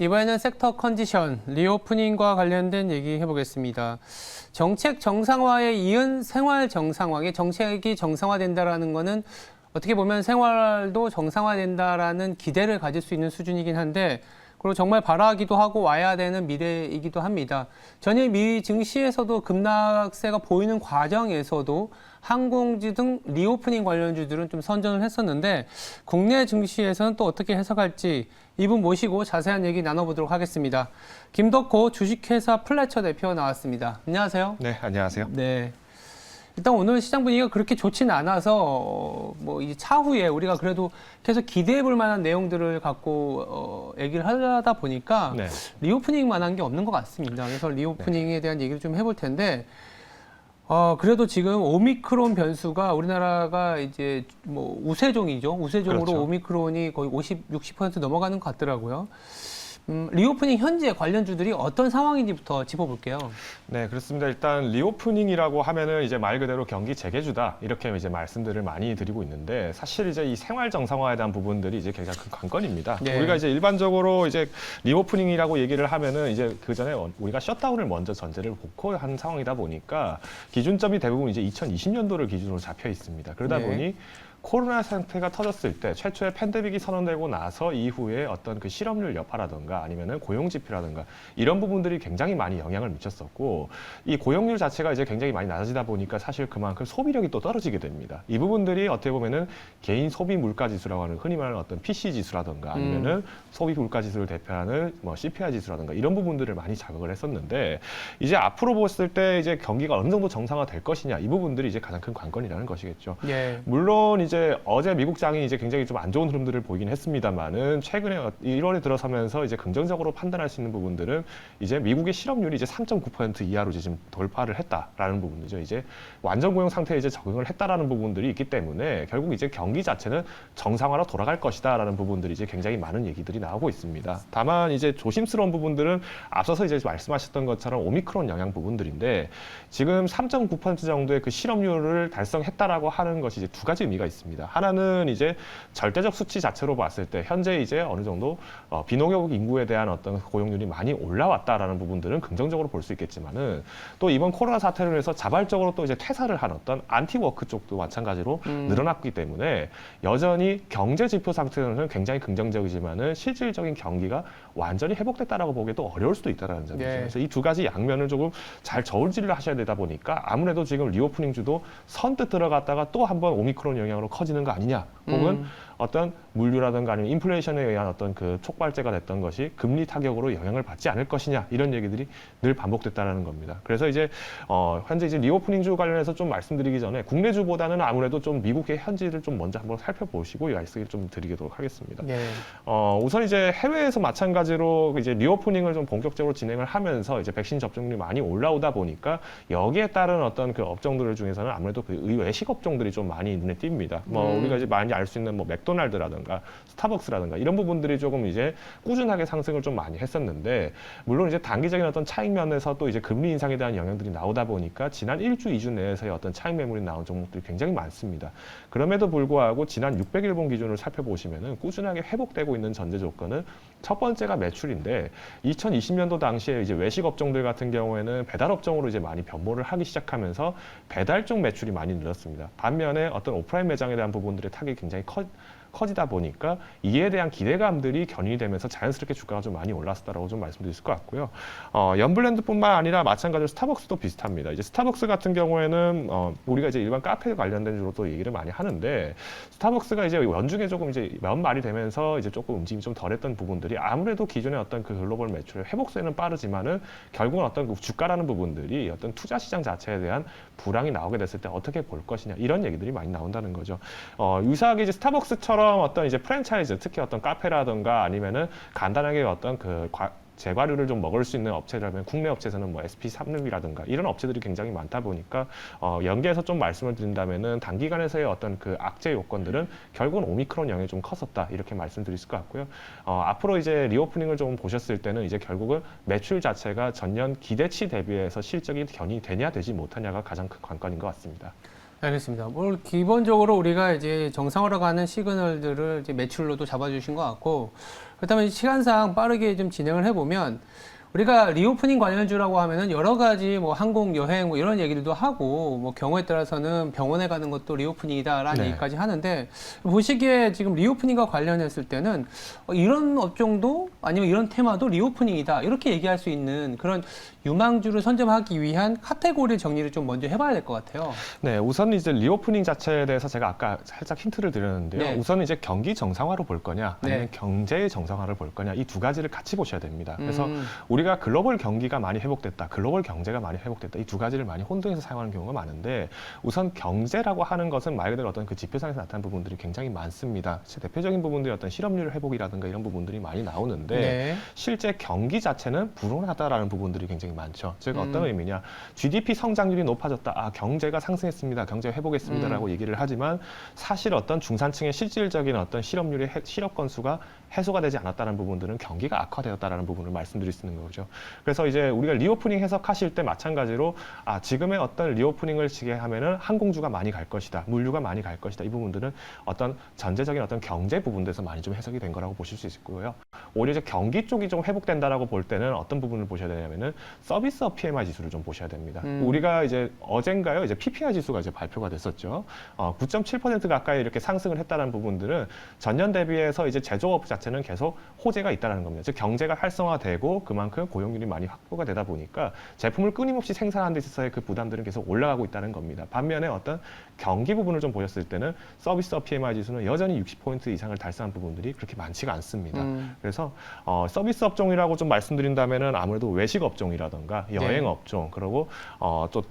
이번에는 섹터 컨디션, 리오프닝과 관련된 얘기 해보겠습니다. 정책 정상화에 이은 생활 정상화에 정책이 정상화된다라는 거는 어떻게 보면 생활도 정상화된다라는 기대를 가질 수 있는 수준이긴 한데, 그리고 정말 바라기도 하고 와야 되는 미래이기도 합니다. 전일 미 증시에서도 급락세가 보이는 과정에서도 항공주 등 리오프닝 관련주들은 좀 선전을 했었는데, 국내 증시에서는 또 어떻게 해석할지 이분 모시고 자세한 얘기 나눠보도록 하겠습니다. 김덕호 주식회사 플래처 대표 나왔습니다. 안녕하세요. 네, 안녕하세요. 네. 일단 오늘 시장 분위기가 그렇게 좋지는 않아서 이 차후에 우리가 그래도 계속 기대해 볼 만한 내용들을 갖고 얘기를 하다 보니까 네. 리오프닝만한 게 없는 것 같습니다. 그래서 리오프닝에 대한 얘기를 좀 해볼 텐데 그래도 지금 오미크론 변수가 우리나라가 이제 우세종이죠. 우세종으로 그렇죠. 오미크론이 거의 60% 넘어가는 것 같더라고요. 리오프닝 현재 관련주들이 어떤 상황인지부터 짚어볼게요. 네, 그렇습니다. 일단 리오프닝이라고 하면은 이제 말 그대로 경기 재개주다 이렇게 이제 말씀들을 많이 드리고 있는데, 사실 이제 이 생활 정상화에 대한 부분들이 이제 굉장히 큰 관건입니다. 네. 우리가 이제 일반적으로 이제 리오프닝이라고 얘기를 하면은 이제 그 전에 우리가 셧다운을 먼저 전제를 놓고 한 상황이다 보니까 기준점이 대부분 이제 2020년도를 기준으로 잡혀 있습니다. 그러다 네. 보니 코로나 상태가 터졌을 때 최초의 팬데믹이 선언되고 나서 이후에 어떤 그 실업률 여파라든가 아니면은 고용 지표라든가 이런 부분들이 굉장히 많이 영향을 미쳤었고, 이 고용률 자체가 이제 굉장히 많이 낮아지다 보니까 사실 그만큼 소비력이 또 떨어지게 됩니다. 이 부분들이 어떻게 보면은 개인 소비 물가 지수라고 하는 흔히 말하는 어떤 PC 지수라든가 아니면은 소비 물가 지수를 대표하는 CPI 지수라든가 이런 부분들을 많이 자극을 했었는데, 이제 앞으로 봤을 때 이제 경기가 어느 정도 정상화될 것이냐, 이 부분들이 이제 가장 큰 관건이라는 것이겠죠. 예. 물론 이제 어제 미국장이 이제 굉장히 좀 안 좋은 흐름들을 보이긴 했습니다만은, 최근에 1월에 들어서면서 이제 긍정적으로 판단할 수 있는 부분들은 이제 미국의 실업률이 이제 3.9% 이하로 이제 지금 돌파를 했다라는 부분이죠. 이제 완전 고용 상태에 이제 적응을 했다라는 부분들이 있기 때문에 결국 이제 경기 자체는 정상화로 돌아갈 것이다라는 부분들이 이제 굉장히 많은 얘기들이 나오고 있습니다. 다만 이제 조심스러운 부분들은 앞서서 이제 말씀하셨던 것처럼 오미크론 영향 부분들인데, 지금 3.9% 정도의 그 실업률을 달성했다라고 하는 것이 이제 두 가지 의미가 있습니다. 하나는 이제 절대적 수치 자체로 봤을 때 현재 이제 어느 정도 비농업 인구에 대한 어떤 고용률이 많이 올라왔다라는 부분들은 긍정적으로 볼 수 있겠지만은, 또 이번 코로나 사태로 인해서 자발적으로 또 이제 퇴사를 한 어떤 안티워크 쪽도 마찬가지로 늘어났기 때문에 여전히 경제 지표 상태는 굉장히 긍정적이지만은 실질적인 경기가 완전히 회복됐다라고 보기도 어려울 수도 있다라는 점이죠. 네. 그래서 이 두 가지 양면을 조금 잘 저울질을 하셔야 되다 보니까 아무래도 지금 리오프닝 주도 선뜻 들어갔다가 또 한번 오미크론 영향으로 커지는 거 아니냐, 혹은 어떤 물류라든가 아니면 인플레이션에 의한 어떤 그 촉발제가 됐던 것이 금리 타격으로 영향을 받지 않을 것이냐, 이런 얘기들이 늘 반복됐다라는 겁니다. 그래서 이제 현재 이제 리오프닝주 관련해서 좀 말씀드리기 전에 국내주보다는 아무래도 좀 미국의 현지를 좀 먼저 한번 살펴보시고 말씀을 좀 드리도록 하겠습니다. 네. 우선 이제 해외에서 마찬가지로 이제 리오프닝을 좀 본격적으로 진행을 하면서 이제 백신 접종률이 많이 올라오다 보니까 여기에 따른 어떤 그 업종들 중에서는 아무래도 그 외식 업종들이 좀 많이 눈에 띕니다. 우리가 이제 많이 알 수 있는 맥도날드라든가 스타벅스라든가 이런 부분들이 조금 이제 꾸준하게 상승을 좀 많이 했었는데, 물론 이제 단기적인 어떤 차익 면에서 또 이제 금리 인상에 대한 영향들이 나오다 보니까 지난 1주, 2주 내에서의 어떤 차익 매물이 나온 종목들이 굉장히 많습니다. 그럼에도 불구하고 지난 600일봉 기준으로 살펴보시면은 꾸준하게 회복되고 있는 전제 조건은 첫 번째가 매출인데, 2020년도 당시에 이제 외식 업종들 같은 경우에는 배달 업종으로 이제 많이 변모를 하기 시작하면서 배달 쪽 매출이 많이 늘었습니다. 반면에 어떤 오프라인 매장에 대한 부분들의 타격이 굉장히 커지다 보니까 이에 대한 기대감들이 견인이 되면서 자연스럽게 주가가 좀 많이 올랐다라고 좀 말씀드릴 수 있을 것 같고요. 연블렌드뿐만 아니라 마찬가지로 스타벅스도 비슷합니다. 이제 스타벅스 같은 경우에는 우리가 이제 일반 카페 관련된 주로 또 얘기를 많이 하는데, 스타벅스가 이제 연중에 조금 이제 연말이 되면서 이제 조금 움직임이 좀 덜했던 부분들이 아무래도 기존의 어떤 그 글로벌 매출의 회복세는 빠르지만은 결국은 어떤 그 주가라는 부분들이 어떤 투자 시장 자체에 대한 불황이 나오게 됐을 때 어떻게 볼 것이냐, 이런 얘기들이 많이 나온다는 거죠. 유사하게 이제 스타벅스처럼 어떤 이제 프랜차이즈, 특히 어떤 카페라든가 아니면은 간단하게 어떤 그 제과류를 좀 먹을 수 있는 업체라면 국내 업체에서는 SP3립이라든가 이런 업체들이 굉장히 많다 보니까 연계해서 좀 말씀을 드린다면은 단기간에서의 어떤 그 악재 요건들은 결국은 오미크론 영향이 좀 컸었다, 이렇게 말씀드릴 수 있을 것 같고요. 앞으로 이제 리오프닝을 좀 보셨을 때는 이제 결국은 매출 자체가 전년 기대치 대비해서 실적이 견인이 되냐 되지 못하냐가 가장 큰 관건인 것 같습니다. 알겠습니다. 뭐 기본적으로 우리가 이제 정상화로 가는 시그널들을 이제 매출로도 잡아주신 것 같고, 그렇다면 시간상 빠르게 좀 진행을 해보면, 우리가 리오프닝 관련주라고 하면은 여러 가지 뭐 항공, 여행 뭐 이런 얘기들도 하고, 뭐 경우에 따라서는 병원에 가는 것도 리오프닝이다라는 네. 얘기까지 하는데, 보시기에 지금 리오프닝과 관련했을 때는 이런 업종도 아니면 이런 테마도 리오프닝이다 이렇게 얘기할 수 있는 그런 유망주를 선점하기 위한 카테고리 정리를 좀 먼저 해봐야 될 것 같아요. 네, 우선 이제 리오프닝 자체에 대해서 제가 아까 살짝 힌트를 드렸는데요. 네. 우선 이제 경기 정상화로 볼 거냐, 아니면 네. 경제의 정상화를 볼 거냐, 이 두 가지를 같이 보셔야 됩니다. 그래서 음. 우리가 글로벌 경기가 많이 회복됐다, 글로벌 경제가 많이 회복됐다, 이 두 가지를 많이 혼동해서 사용하는 경우가 많은데, 우선 경제라고 하는 것은 말 그대로 어떤 그 지표상에서 나타나는 부분들이 굉장히 많습니다. 대표적인 부분들이 어떤 실업률 회복이라든가 이런 부분들이 많이 나오는데, 네. 실제 경기 자체는 불온하다라는 부분들이 굉장히 많죠. 즉 어떤 의미냐, GDP 성장률이 높아졌다, 아 경제가 상승했습니다, 경제 회복했습니다라고 얘기를 하지만 사실 어떤 중산층의 실질적인 어떤 실업률의 실업 건수가 해소가 되지 않았다는 부분들은 경기가 악화되었다라는 부분을 말씀드릴 수 있는 거죠. 그래서 이제 우리가 리오프닝 해석하실 때 마찬가지로 아 지금의 어떤 리오프닝을 지게 하면은 항공주가 많이 갈 것이다, 물류가 많이 갈 것이다, 이 부분들은 어떤 전체적인 어떤 경제 부분에서 많이 좀 해석이 된 거라고 보실 수 있고요. 오히려 이제 경기 쪽이 좀 회복된다라고 볼 때는 어떤 부분을 보셔야 되냐면은 서비스업 PMI 지수를 좀 보셔야 됩니다. 우리가 이제 어젠가요, 이제 PPI 지수가 이제 발표가 됐었죠. 9.7% 가까이 이렇게 상승을 했다는 부분들은 전년 대비해서 이제 제조업 자체는 계속 호재가 있다는 겁니다. 즉 경제가 활성화되고 그만큼 고용률이 많이 확보가 되다 보니까 제품을 끊임없이 생산하는 데 있어서의 그 부담들은 계속 올라가고 있다는 겁니다. 반면에 어떤 경기 부분을 좀 보셨을 때는 서비스업 PMI 지수는 여전히 60포인트 이상을 달성한 부분들이 그렇게 많지가 않습니다. 그래서 서비스 업종이라고 좀 말씀드린다면은 아무래도 외식 업종이라든가 여행 업종, 그리고 또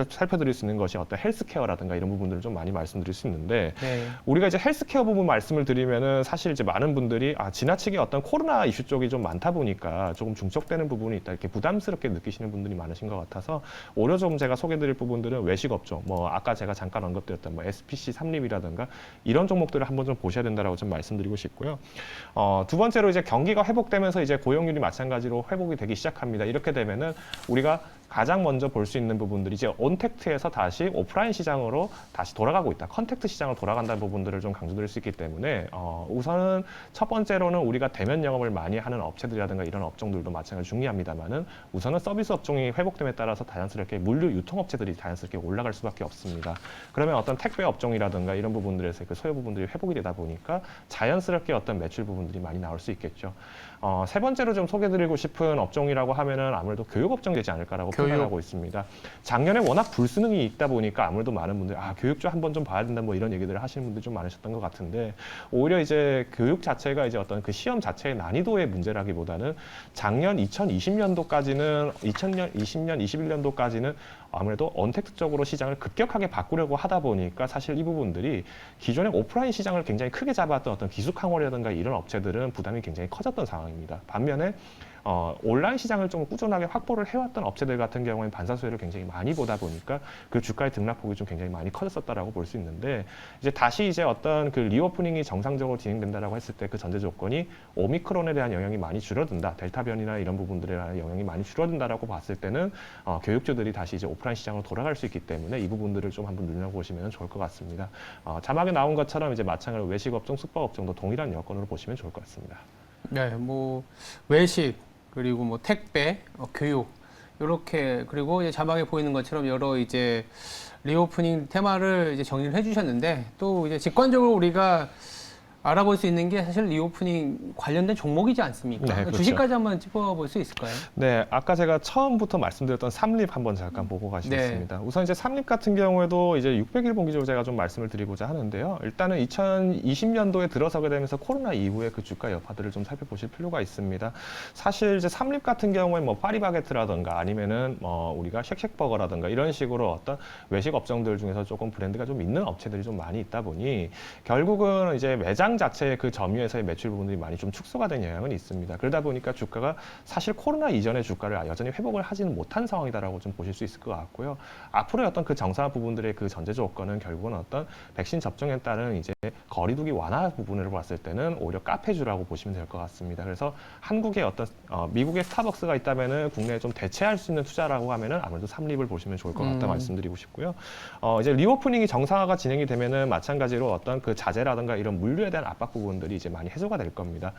살펴드릴 수 있는 것이 어떤 헬스케어라든가 이런 부분들을 좀 많이 말씀드릴 수 있는데, 네. 우리가 이제 헬스케어 부분 말씀을 드리면은 사실 이제 많은 분들이 지나치게 어떤 코로나 이슈 쪽이 좀 많다 보니까 조금 중첩되는 부분이 있다, 이렇게 부담스럽게 느끼시는 분들이 많으신 것 같아서 오히려 좀 제가 소개드릴 부분들은 외식 업종, 뭐 아까 제가 잠깐 언급드렸던 뭐 SPC 삼립이라든가 이런 종목들을 한번 좀 보셔야 된다라고 좀 말씀드리고 싶고요. 두 번째로 이제 경기가 회복되면서 이제 고용률이 마찬가지로 회복이 되기 시작합니다. 이렇게 되면은 우리가 가장 먼저 볼 수 있는 부분들이 이제 온택트에서 다시 오프라인 시장으로 다시 돌아가고 있다, 컨택트 시장으로 돌아간다는 부분들을 좀 강조드릴 수 있기 때문에 우선은 첫 번째로는 우리가 대면 영업을 많이 하는 업체들이라든가 이런 업종들도 마찬가지로 중요합니다만은 우선은 서비스 업종이 회복됨에 따라서 자연스럽게 물류 유통업체들이 자연스럽게 올라갈 수밖에 없습니다. 그러면 어떤 택배 업종이라든가 이런 부분들에서 그 소요 부분들이 회복이 되다 보니까 자연스럽게 어떤 매출 부분들이 많이 나올 수 있겠죠. 세 번째로 좀 소개드리고 싶은 업종이라고 하면은 아무래도 교육 업종이 되지 않을까라고 판단하고 있습니다. 작년에 워낙 불수능이 있다 보니까 아무래도 많은 분들이 교육주 한번 좀 봐야 된다 뭐 이런 얘기들을 하시는 분들이 좀 많으셨던 것 같은데, 오히려 이제 교육 자체가 이제 어떤 그 시험 자체의 난이도의 문제라기보다는 작년 2020년도까지는 2020년, 21년도까지는 아무래도 언택트 쪽으로 시장을 급격하게 바꾸려고 하다 보니까 사실 이 부분들이 기존의 오프라인 시장을 굉장히 크게 잡았던 어떤 기숙항월이라든가 이런 업체들은 부담이 굉장히 커졌던 상황입니다. 반면에 온라인 시장을 좀 꾸준하게 확보를 해왔던 업체들 같은 경우에는 반사수혜를 굉장히 많이 보다 보니까 그 주가의 등락폭이 좀 굉장히 많이 커졌었다라고 볼 수 있는데, 이제 다시 이제 어떤 그 리오프닝이 정상적으로 진행된다라고 했을 때 그 전제 조건이 오미크론에 대한 영향이 많이 줄어든다, 델타 변이나 이런 부분들에 대한 영향이 많이 줄어든다라고 봤을 때는 교육주들이 다시 이제 오프라인 시장으로 돌아갈 수 있기 때문에 이 부분들을 좀 한번 눈여보시면 좋을 것 같습니다. 자막에 나온 것처럼 이제 마찬가지로 외식업종, 숙박업종도 동일한 여건으로 보시면 좋을 것 같습니다. 네, 뭐 외식 그리고 뭐 택배, 교육 이렇게, 그리고 이제 자막에 보이는 것처럼 여러 이제 리오프닝 테마를 이제 정리를 해주셨는데, 또 이제 직관적으로 우리가 알아볼 수 있는 게 사실 리오프닝 관련된 종목이지 않습니까? 네, 그렇죠. 주식까지 한번 짚어볼 수 있을까요? 네, 아까 제가 처음부터 말씀드렸던 삼립 한번 잠깐 보고 가시겠습니다. 우선 이제 삼립 같은 경우에도 이제 600일 봉기적으로 제가 좀 말씀을 드리고자 하는데요. 일단은 2020년도에 들어서게 되면서 코로나 이후에 그 주가 여파들을 좀 살펴보실 필요가 있습니다. 사실 이제 삼립 같은 경우에 뭐 파리바게트라든가 아니면은 우리가 쉑쉑버거라든가 이런 식으로 어떤 외식 업종들 중에서 조금 브랜드가 좀 있는 업체들이 좀 많이 있다 보니 결국은 이제 매장 시장 자체의 그 점유에서의 매출 부분들이 많이 좀 축소가 된 영향은 있습니다. 그러다 보니까 주가가 사실 코로나 이전의 주가를 여전히 회복을 하지는 못한 상황이다라고 좀 보실 수 있을 것 같고요. 앞으로의 어떤 그 정상화 부분들의 그 전제 조건은 결국은 어떤 백신 접종에 따른 이제 거리두기 완화 부분으로 봤을 때는 오히려 카페주라고 보시면 될 것 같습니다. 그래서 한국의 어떤 미국의 스타벅스가 있다면은 국내에 좀 대체할 수 있는 투자라고 하면은 아무래도 삼립을 보시면 좋을 것 같다 말씀드리고 싶고요. 이제 리오프닝이 정상화가 진행이 되면은 마찬가지로 어떤 그 자재라든가 이런 물류에 대한 압박 부분들이 이제 많이 해소가 될 겁니다.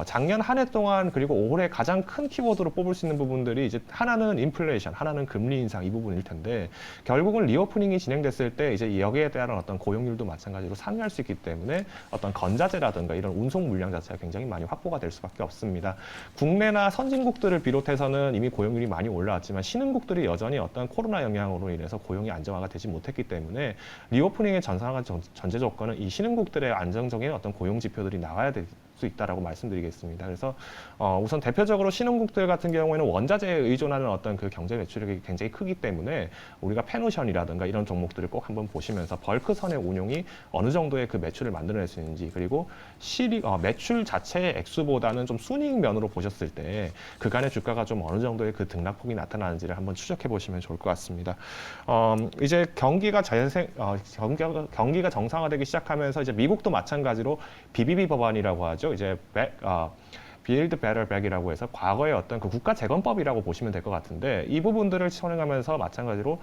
작년 한 해 동안 그리고 올해 가장 큰 키워드로 뽑을 수 있는 부분들이 이제 하나는 인플레이션, 하나는 금리 인상 이 부분일 텐데 결국은 리오프닝이 진행됐을 때 이제 여기에 대한 어떤 고용률도 마찬가지로 상회할 수 있기 때문에 어떤 건자재라든가 이런 운송 물량 자체가 굉장히 많이 확보가 될 수밖에 없습니다. 국내나 선진국들을 비롯해서는 이미 고용률이 많이 올라왔지만 신흥국들이 여전히 어떤 코로나 영향으로 인해서 고용이 안정화가 되지 못했기 때문에 리오프닝의 전상화 전제 조건은 이 신흥국들의 안정적인 어떤 고용 지표들이 나와야 될 수 있다라고 말씀드리겠습니다. 그래서 우선 대표적으로 신흥국들 같은 경우에는 원자재에 의존하는 어떤 그 경제 매출액이 굉장히 크기 때문에 우리가 페노션이라든가 이런 종목들을 꼭 한번 보시면서 벌크선의 운용이 어느 정도의 그 매출을 만들어낼 수 있는지 그리고 매출 자체의 액수보다는 좀 순이익 면으로 보셨을 때 그간의 주가가 좀 어느 정도의 그 등락폭이 나타나는지를 한번 추적해 보시면 좋을 것 같습니다. 이제 경기가 정상화되기 시작하면서 이제 미국도 마찬가지로 BBB 법안이라고 하죠. 이제 Build Better Back이라고 해서 과거의 어떤 그 국가재건법이라고 보시면 될 것 같은데 이 부분들을 선행하면서 마찬가지로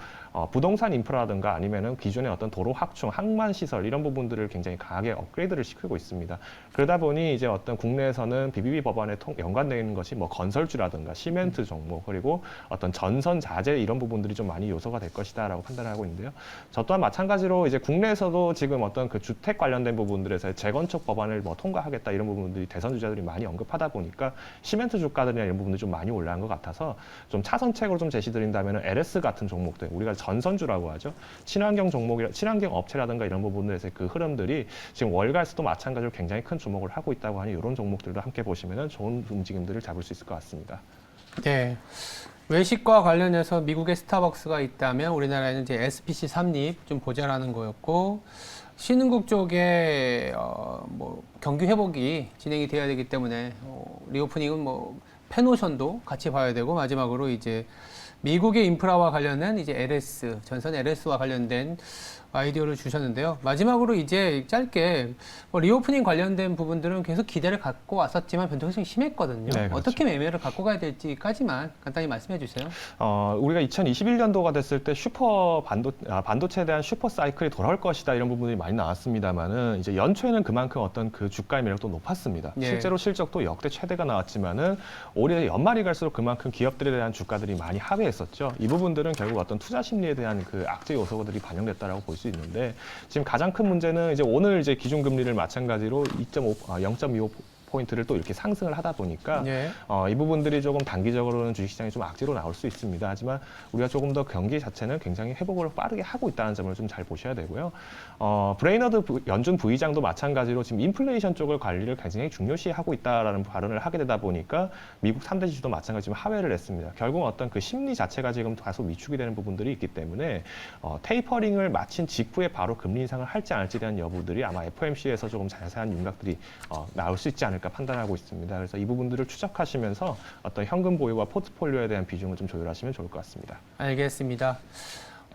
부동산 인프라라든가 아니면은 기존의 어떤 도로 확충, 항만 시설 이런 부분들을 굉장히 강하게 업그레이드를 시키고 있습니다. 그러다 보니 이제 어떤 국내에서는 BBB 법안에 연관되어 있는 것이 뭐 건설주라든가 시멘트 종목 그리고 어떤 전선 자재 이런 부분들이 좀 많이 요소가 될 것이다라고 판단하고 있는데요. 저 또한 마찬가지로 이제 국내에서도 지금 어떤 그 주택 관련된 부분들에서 재건축 법안을 뭐 통과하겠다 이런 부분들이 대선 주자들이 많이 언급하다 보니까 시멘트 주가들이나 이런 부분들이 좀 많이 올라간 것 같아서 좀 차선책으로 좀 제시드린다면 LS 같은 종목들 우리가 전선주라고 하죠. 친환경 친환경 업체라든가 이런 부분들에서 그 흐름들이 지금 월가에서도 마찬가지로 굉장히 큰 주목을 하고 있다고 하니 이런 종목들도 함께 보시면 좋은 움직임들을 잡을 수 있을 것 같습니다. 네. 외식과 관련해서 미국의 스타벅스가 있다면 우리나라에는 이제 SPC 삼립 좀 보자라는 거였고 신흥국 쪽에 뭐 경기 회복이 진행이 돼야 되기 때문에 리오프닝은 뭐 페노션도 같이 봐야 되고 마지막으로 이제 미국의 인프라와 관련된 이제 LS 전선 LS와 관련된 아이디어를 주셨는데요. 마지막으로 이제 짧게 리오프닝 관련된 부분들은 계속 기대를 갖고 왔었지만 변동성이 심했거든요. 네, 그렇죠. 어떻게 매매를 갖고 가야 될지까지만 간단히 말씀해 주세요. 우리가 2021년도가 됐을 때 반도체에 대한 슈퍼 사이클이 돌아올 것이다 이런 부분들이 많이 나왔습니다만은 이제 연초에는 그만큼 어떤 그 주가의 매력도 높았습니다. 예. 실제로 실적도 역대 최대가 나왔지만은 올해 연말이 갈수록 그만큼 기업들에 대한 주가들이 많이 하회했었죠. 이 부분들은 결국 어떤 투자 심리에 대한 그 악재 요소들이 반영됐다라고 볼 수 있는데 지금 가장 큰 문제는 이제 오늘 이제 기준금리를 마찬가지로 0.25 포인트를 또 이렇게 상승을 하다 보니까 예. 이 부분들이 조금 단기적으로는 주식시장이 좀 악재로 나올 수 있습니다. 하지만 우리가 조금 더 경기 자체는 굉장히 회복을 빠르게 하고 있다는 점을 좀 잘 보셔야 되고요. 브레이너드 연준 부의장도 마찬가지로 지금 인플레이션 쪽을 관리를 굉장히 중요시하고 있다라는 발언을 하게 되다 보니까 미국 3대 지수도 마찬가지로 하회를 했습니다. 결국 어떤 그 심리 자체가 지금 다소 위축이 되는 부분들이 있기 때문에 테이퍼링을 마친 직후에 바로 금리 인상을 할지 안 할지에 대한 여부들이 아마 FOMC에서 조금 자세한 윤곽들이 나올 수 있지 않을까 판단하고 있습니다. 그래서 이 부분들을 추적하시면서 어떤 현금 보유와 포트폴리오에 대한 비중을 좀 조율하시면 좋을 것 같습니다. 알겠습니다.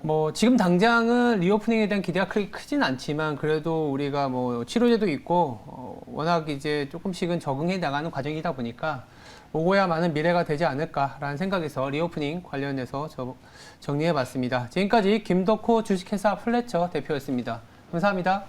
뭐 지금 당장은 리오프닝에 대한 기대가 그렇게 크진 않지만 그래도 우리가 뭐 치료제도 있고 워낙 이제 조금씩은 적응해 나가는 과정이다 보니까 오고야 많은 미래가 되지 않을까라는 생각에서 리오프닝 관련해서 정리해봤습니다. 지금까지 김덕호 주식회사 플래처 대표였습니다. 감사합니다.